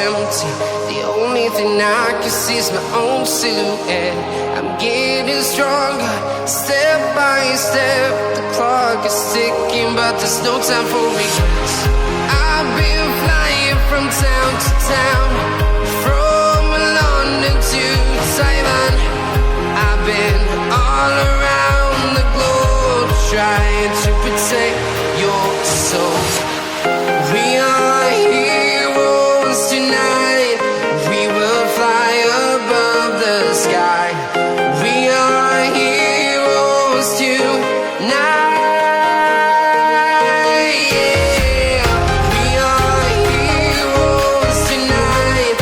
empty. The only thing I can see is my own silhouette. I'm getting stronger, step by step. The clock is ticking, but there's no time for regrets. I've been flying from town to town, from London to Taiwan. I've been all around the globe, trying to protect your soul. We are heroes tonight. We will fly above the sky. We are heroes tonight. Yeah. We are heroes tonight.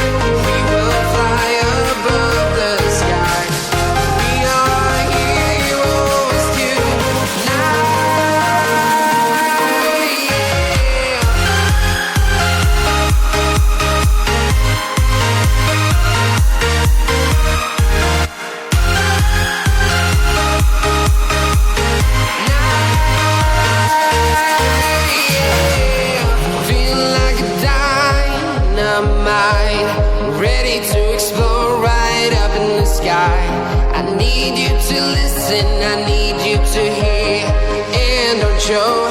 We will fly above the sky. We are heroes tonight. Feeling like a dynamite, ready to explode right up in the sky. I need you to listen, I need you to hear, and don't show